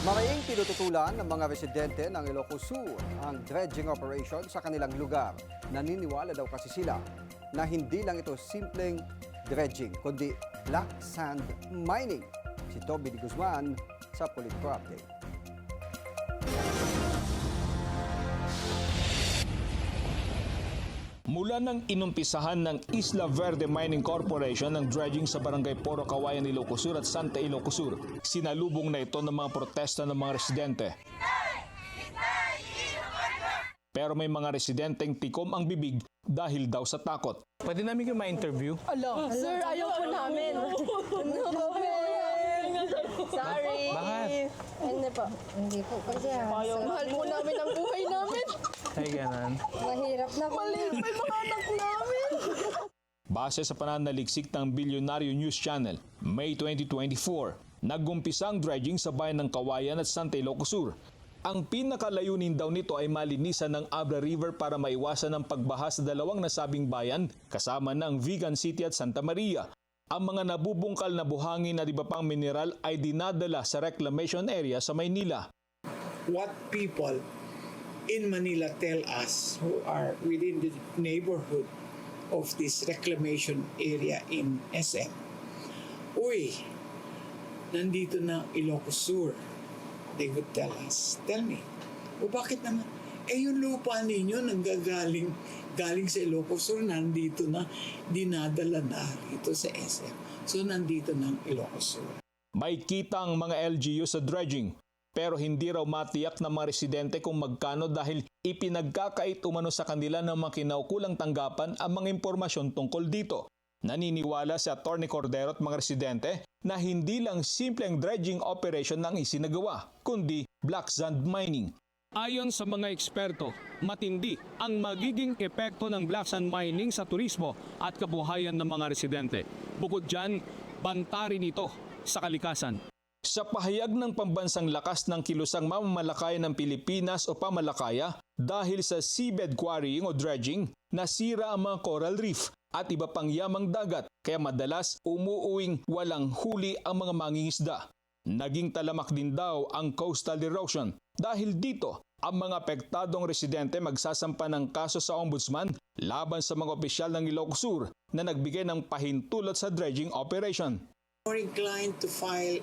Maraing tinututulan ng mga residente ng Ilocos Sur ang dredging operation sa kanilang lugar. Naniniwala daw kasi sila na hindi lang ito simpleng dredging, kundi black sand mining. Si Toby de Guzman sa Politico Update. Mula nang inumpisahan ng Isla Verde Mining Corporation ng dredging sa barangay Poro Kawayan, Ilocos Sur at Santa Ilocos Sur, sinalubong na ito ng mga protesta ng mga residente. Pero may mga residenteng tikom ang bibig dahil daw sa takot. Pwede namin kayo ma-interview? Sir, ayaw po namin. No comment. Sorry. Bakit? Hindi po. Hindi po kasi Mahal po namin ang buhay namin. Ay, ganun. mahirap na po. Maliit pa yung mga anak namin. Base sa pananaliksik ng Bilyonaryo News Channel, May 2024, nag-umpisa ang dredging sa bayan ng Kawayan at Santa Ilocos Sur. Ang pinakalayunin daw nito ay malinisan ng Abra River para maiwasan ang pagbaha sa dalawang nasabing bayan kasama ng Vigan City at Santa Maria. Ang mga nabubungkal na buhangin at iba pang mineral ay dinadala sa reclamation area sa Maynila. What people in Manila tell us who are within the neighborhood of this reclamation area in SM, uy, nandito na Ilocos Sur. They would tell us, tell me, bakit naman? Yung lupa ninyo galing sa Ilocos Sur, nandito na, dinadala na ito sa SM. So, nandito na ang Ilocos Sur. May kita ang mga LGU sa dredging, pero hindi raw matiyak ng mga residente kung magkano dahil ipinagkakait umano sa kanila ng mga kinaukulang tanggapan ang mga impormasyon tungkol dito. Naniniwala si Atty. Cordero at mga residente na hindi lang simpleng dredging operation ang isinagawa, kundi black sand mining. Ayon sa mga eksperto, matindi ang magiging epekto ng black sand mining sa turismo at kabuhayan ng mga residente. Bukod dyan, banta rin ito sa kalikasan. Sa pahayag ng pambansang lakas ng kilusang mamamalakaya ng Pilipinas o pamalakaya dahil sa seabed quarrying o dredging, nasira ang mga coral reef at iba pang yamang dagat kaya madalas umuuwing walang huli ang mga mangingisda. Naging talamak din daw ang coastal erosion dahil dito ang mga apektadong residente magsasampa ng kaso sa ombudsman laban sa mga opisyal ng Ilocos Sur na nagbigay ng pahintulot sa dredging operation. More inclined to file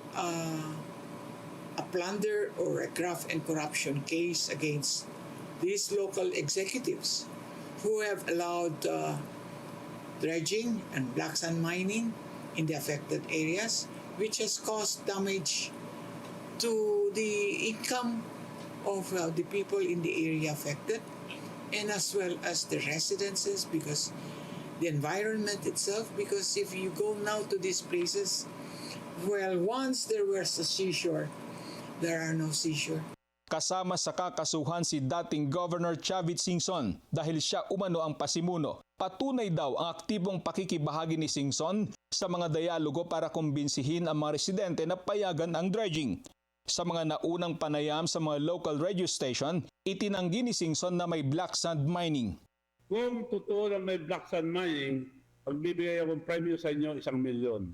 a plunder or a graft and corruption case against these local executives who have allowed dredging and black sand mining in the affected areas, which has caused damage to the income of the people in the area affected, and as well as the residences, because the environment itself, because if you go now to these places, well, once there was a seashore, there are no seashore. Kasama sa kakasuhan si dating Governor Chavit Singson dahil siya umano ang pasimuno. Patunay daw ang aktibong pakikibahagi ni Singson sa mga dialogo para kumbinsihin ang mga residente na payagan ang dredging. Sa mga naunang panayam sa mga local radio station, itinanggi ni Singson na may black sand mining. Kung totoo na may black sand mining, pagbibigay akong premyo sa inyo 1 milyon.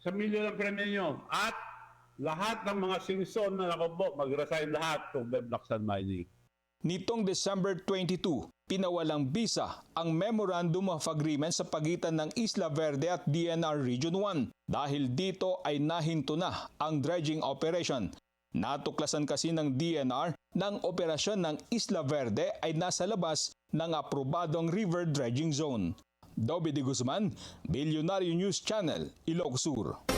1 milyon ang premyo nyo. At lahat ng mga Singson na nakubo, mag-resign lahat kung may black sand mining. Nitong December 22, pinawalang bisa ang Memorandum of Agreement sa pagitan ng Isla Verde at DNR Region 1 dahil dito ay nahinto na ang dredging operation. Natuklasan kasi ng DNR na ang operasyon ng Isla Verde ay nasa labas ng aprobadong river dredging zone. Toby de Guzman, Bilyonaryo News Channel, Ilocos Sur.